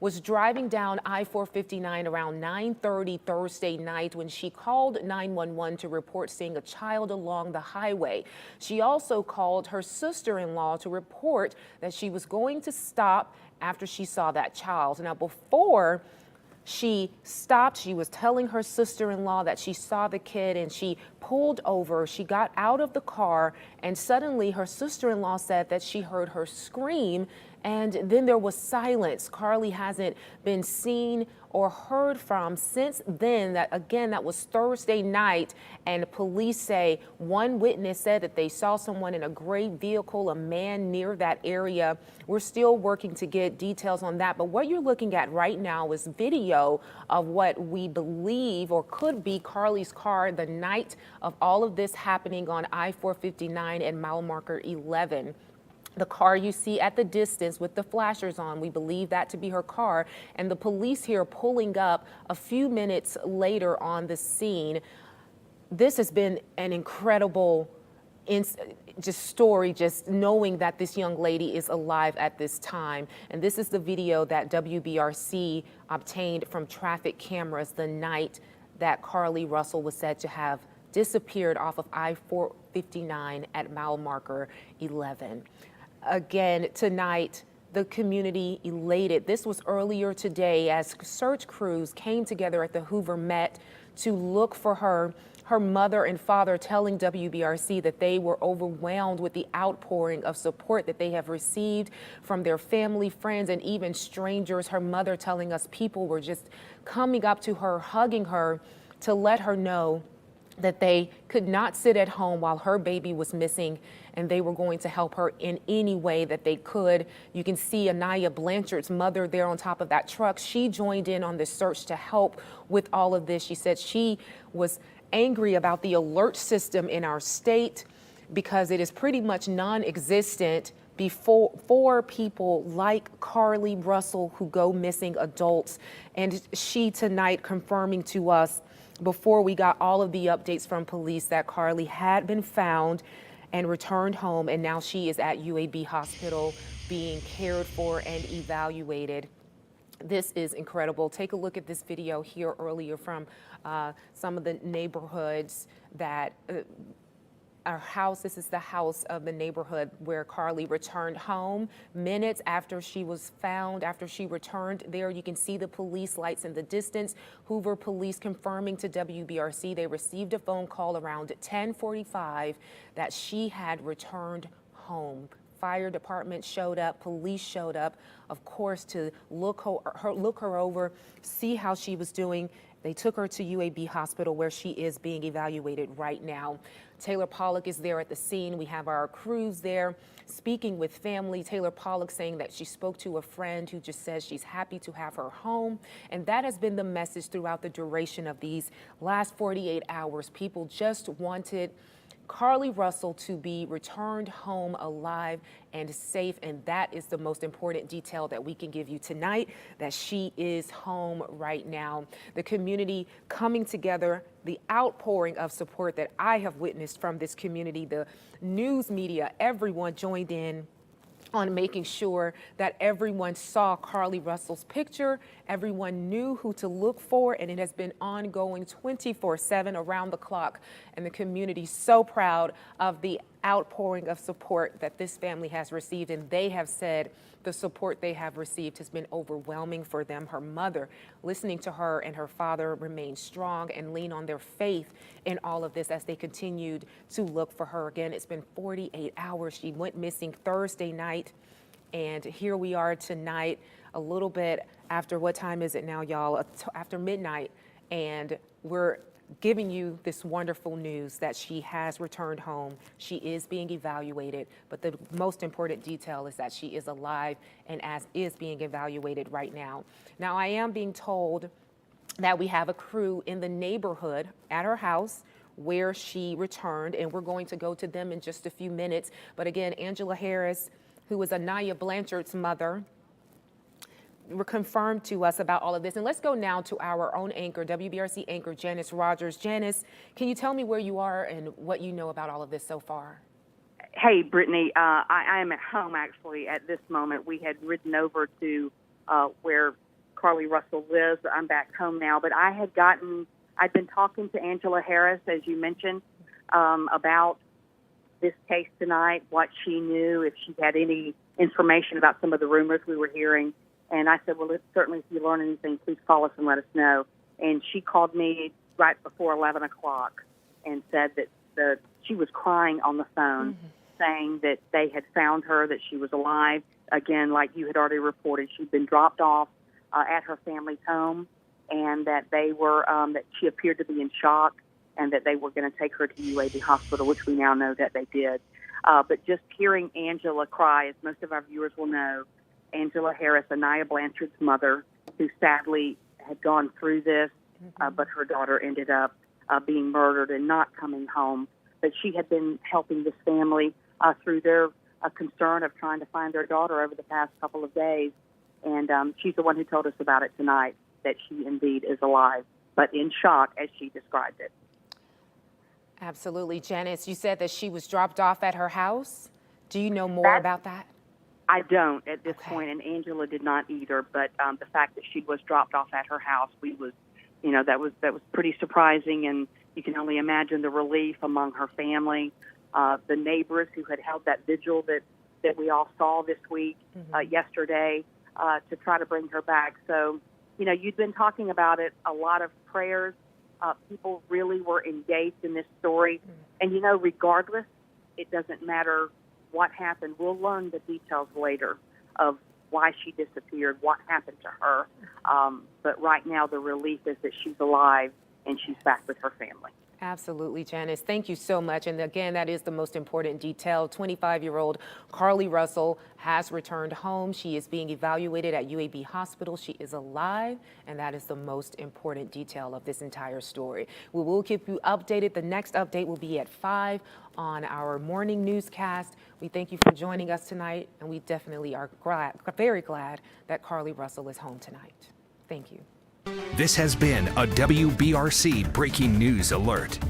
was driving down I-459 around 9:30 Thursday night when she called 911 to report seeing a child along the highway. She also called her sister-in-law to report that she was going to stop after she saw that child. Now, before she stopped, she was telling her sister-in-law that she saw the kid, and she pulled over. She got out of the car, and suddenly her sister-in-law said that she heard her scream, and then there was silence. Carlee hasn't been seen or heard from since then. That was Thursday night, and police say one witness said that they saw someone in a gray vehicle, a man near that area. We're still working to get details on that, but what you're looking at right now is video of what we believe or could be Carlee's car the night of all of this happening on I-459 and mile marker 11. The car you see at the distance with the flashers on, we believe that to be her car. And the police here pulling up a few minutes later on the scene. This has been an incredible story, just knowing that this young lady is alive at this time. And this is the video that WBRC obtained from traffic cameras the night that Carlee Russell was said to have disappeared off of I-459 at mile marker 11. Again, tonight, the community elated. This was earlier today as search crews came together at the Hoover Met to look for her. Her mother and father telling WBRC that they were overwhelmed with the outpouring of support that they have received from their family, friends, and even strangers. Her mother telling us people were just coming up to her, hugging her to let her know that they could not sit at home while her baby was missing, and they were going to help her in any way that they could. You can see Anaya Blanchard's mother there on top of that truck. She joined in on the search to help with all of this. She said she was angry about the alert system in our state because it is pretty much non-existent for people like Carlee Russell who go missing adults. And she tonight confirming to us before we got all of the updates from police that Carlee had been found and returned home, and now she is at UAB Hospital being cared for and evaluated. This is incredible. Take a look at this video here earlier from some of the neighborhoods that our house. This is the house of the neighborhood where Carlee returned home. Minutes after she was found, after she returned there, you can see the police lights in the distance. Hoover Police confirming to WBRC they received a phone call around 10:45 that she had returned home. Fire department showed up, police showed up, of course, to look her over, see how she was doing. They took her to UAB Hospital where she is being evaluated right now. Taylor Pollock is there at the scene. We have our crews there speaking with family. Taylor Pollock saying that she spoke to a friend who just says she's happy to have her home. And that has been the message throughout the duration of these last 48 hours. People just wanted Carlee Russell to be returned home alive and safe, and that is the most important detail that we can give you tonight, that she is home right now. The community coming together, the outpouring of support that I have witnessed from this community, the news media, everyone joined in on making sure that everyone saw Carlee Russell's picture, everyone knew who to look for, and it has been ongoing 24/7 around the clock. And the community so proud of the outpouring of support that this family has received, and they have said the support they have received has been overwhelming for them. Her mother, listening to her and her father remain strong and lean on their faith in all of this as they continued to look for her. Again, it's been 48 hours. She went missing Thursday night, and here we are tonight, a little bit after, what time is it now, y'all? After midnight, and we're giving you this wonderful news that she has returned home. She is being evaluated, but the most important detail is that she is alive and is being evaluated right now. Now, I am being told that we have a crew in the neighborhood at her house where she returned, and we're going to go to them in just a few minutes. But again, Angela Harris, who is Anaya Blanchard's mother, were confirmed to us about all of this. And let's go now to our own anchor, WBRC anchor Janice Rogers. Janice, can you tell me where you are and what you know about all of this so far? Hey, Brittany, I am at home actually at this moment. We had ridden over to where Carlee Russell lives. I'm back home now, but I'd been talking to Angela Harris, as you mentioned, about this case tonight, what she knew, if she had any information about some of the rumors we were hearing. And I said, well, certainly if you learn anything, please call us and let us know. And she called me right before 11 o'clock and said that she was crying on the phone, saying that they had found her, that she was alive. Again, like you had already reported, she'd been dropped off at her family's home, and that they were that she appeared to be in shock, and that they were going to take her to UAB Hospital, which we now know that they did. But just hearing Angela cry, as most of our viewers will know, Angela Harris, Anaya Blanchard's mother, who sadly had gone through this, but her daughter ended up being murdered and not coming home. But she had been helping this family through their concern of trying to find their daughter over the past couple of days. And she's the one who told us about it tonight, that she indeed is alive, but in shock, as she described it. Absolutely. Janice, you said that she was dropped off at her house. Do you know more about that? I don't at this point, and Angela did not either. But the fact that she was dropped off at her house, that was pretty surprising, and you can only imagine the relief among her family, the neighbors who had held that vigil that we all saw this week, yesterday, to try to bring her back. So, you'd been talking about it, a lot of prayers. People really were engaged in this story. And, regardless, it doesn't matter what happened. We'll learn the details later of why she disappeared, what happened to her. But right now, the relief is that she's alive and she's back with her family. Absolutely, Janice. Thank you so much. And again, that is the most important detail. 25-year-old Carlee Russell has returned home. She is being evaluated at UAB Hospital. She is alive, and that is the most important detail of this entire story. We will keep you updated. The next update will be at 5 on our morning newscast. We thank you for joining us tonight, and we definitely are very glad that Carlee Russell is home tonight. Thank you. This has been a WBRC Breaking News Alert.